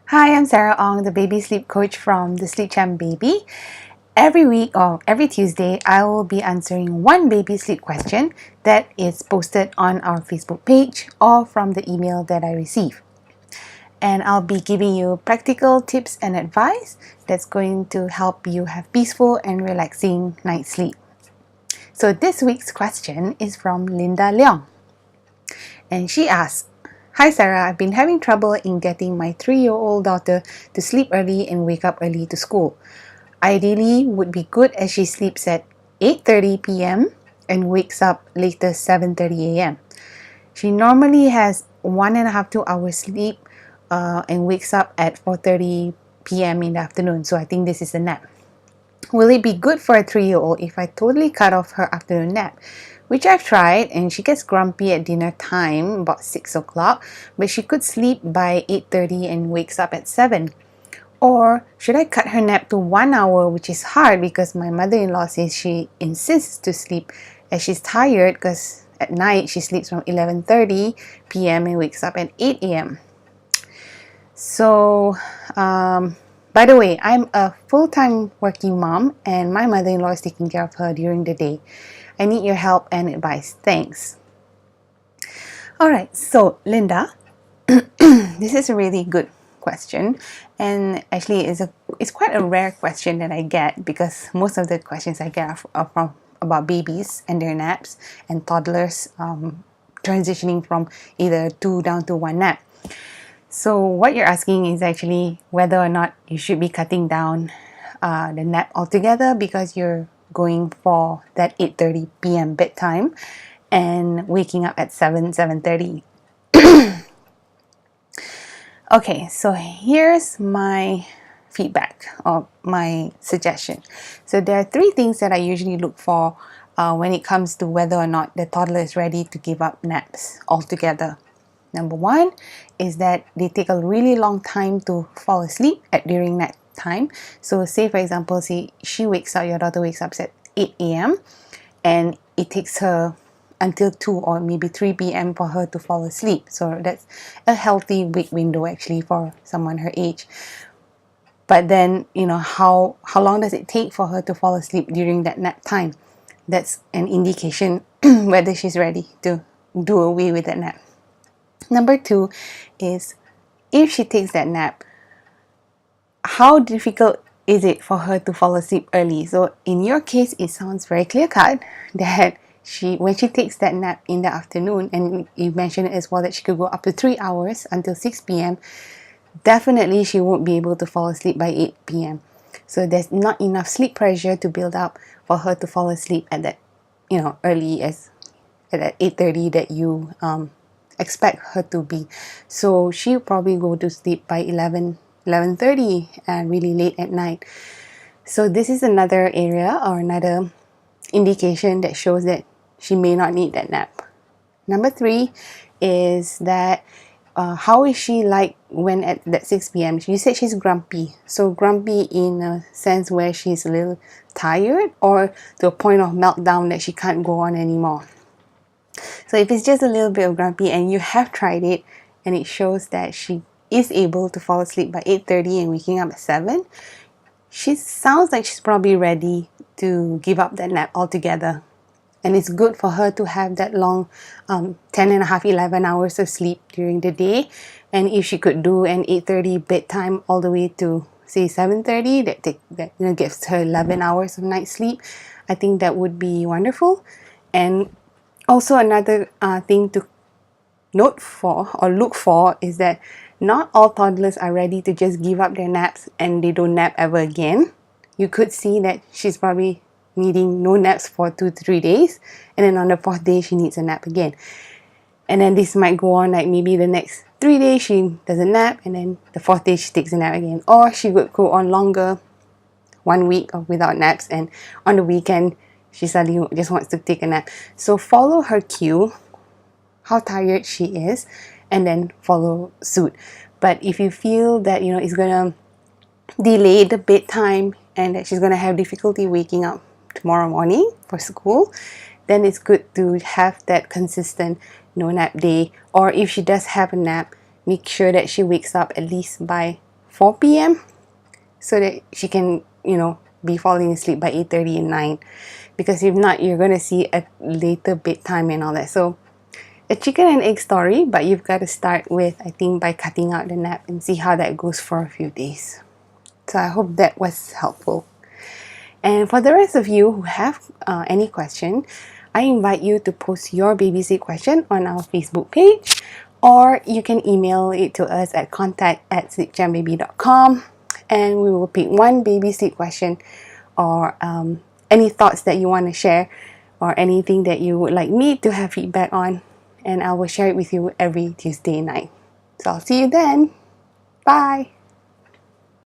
Hi, I'm Sarah Ong, the baby sleep coach from the Sleep Champ Baby. Every week or every Tuesday, I will be answering one baby sleep question that is posted on our Facebook page or from the email that I receive. And I'll be giving you practical tips and advice that's going to help you have peaceful and relaxing night sleep. So this week's question is from Linda Leong. And she asks, Hi Sarah, I've been having trouble in getting my 3-year-old daughter to sleep early and wake up early to school. Ideally would be good as she sleeps at 8:30 p.m. and wakes up later 7:30 a.m. She normally has 1.5 to 2 hours sleep and wakes up at 4:30 p.m. in the afternoon. So I think this is a nap. Will it be good for a 3-year-old if I totally cut off her afternoon nap? Which I've tried, and she gets grumpy at dinner time, about 6 o'clock, but she could sleep by 8:30 and wakes up at 7. Or should I cut her nap to 1 hour, which is hard because my mother-in-law says she insists to sleep as she's tired because at night she sleeps from 11:30 p.m. and wakes up at 8 a.m. So, by the way, I'm a full-time working mom and my mother-in-law is taking care of her during the day. I need your help and advice. Thanks. Alright, so Linda, this is a really good question, and actually it's quite a rare question that I get because most of the questions I get are from about babies and their naps and toddlers transitioning from either 2 down to 1 nap. So what you're asking is actually whether or not you should be cutting down the nap altogether because you're going for that 8:30 p.m. bedtime and waking up at 7:30. Okay, so here's my feedback or my suggestion. So there are 3 things that I usually look for when it comes to whether or not the toddler is ready to give up naps altogether. Number 1 is that they take a really long time to fall asleep during nap time. So say for example, say your daughter wakes up at 8 a.m. and it takes her until 2 or maybe 3 p.m. for her to fall asleep. So that's a healthy wake window actually for someone her age. But then, how long does it take for her to fall asleep during that nap time? That's an indication whether she's ready to do away with that nap. Number 2 is if she takes that nap, how difficult is it for her to fall asleep early? So in your case, it sounds very clear cut that when she takes that nap in the afternoon, and you mentioned as well that she could go up to 3 hours until 6 p.m., definitely she won't be able to fall asleep by 8 p.m. So there's not enough sleep pressure to build up for her to fall asleep at that, early as at that 8:30 that you expect her to be. So she'll probably go to sleep by 11:30 and really late at night. So this is another area or another indication that shows that she may not need that nap. Number 3 is that how is she like when at that 6 p.m.? You said she's grumpy. So grumpy in a sense where she's a little tired or to a point of meltdown that she can't go on anymore. So if it's just a little bit of grumpy and you have tried it and it shows that she is able to fall asleep by 8:30 and waking up at 7, she sounds like she's probably ready to give up that nap altogether. And it's good for her to have that long 10 and a half, 11 hours of sleep during the day. And if she could do an 8:30 bedtime all the way to say 7:30, that gives her 11 hours of night sleep, I think that would be wonderful. And also another thing to note for or look for is that not all toddlers are ready to just give up their naps and they don't nap ever again. You could see that she's probably needing no naps for 2 to 3 days, and then on the 4th day she needs a nap again. And then this might go on like maybe the next 3 days she doesn't nap, and then the 4th day she takes a nap again. Or she would go on longer, 1 week without naps, and on the weekend she suddenly just wants to take a nap. So follow her cue, how tired she is, and then follow suit. But if you feel that it's gonna delay the bedtime and that she's gonna have difficulty waking up tomorrow morning for school, then it's good to have that consistent no nap day. Or if she does have a nap, make sure that she wakes up at least by 4 p.m. so that she can, be falling asleep by 8:30 and 9. Because if not, you're going to see a later bedtime and all that. So a chicken and egg story, but you've got to start with, I think, by cutting out the nap and see how that goes for a few days. So I hope that was helpful. And for the rest of you who have any question, I invite you to post your babysit question on our Facebook page, or you can email it to us at contact@sleepjambaby.com, and we will pick one babysit question or any thoughts that you want to share or anything that you would like me to have feedback on, and I will share it with you every Tuesday night. So I'll see you then. Bye.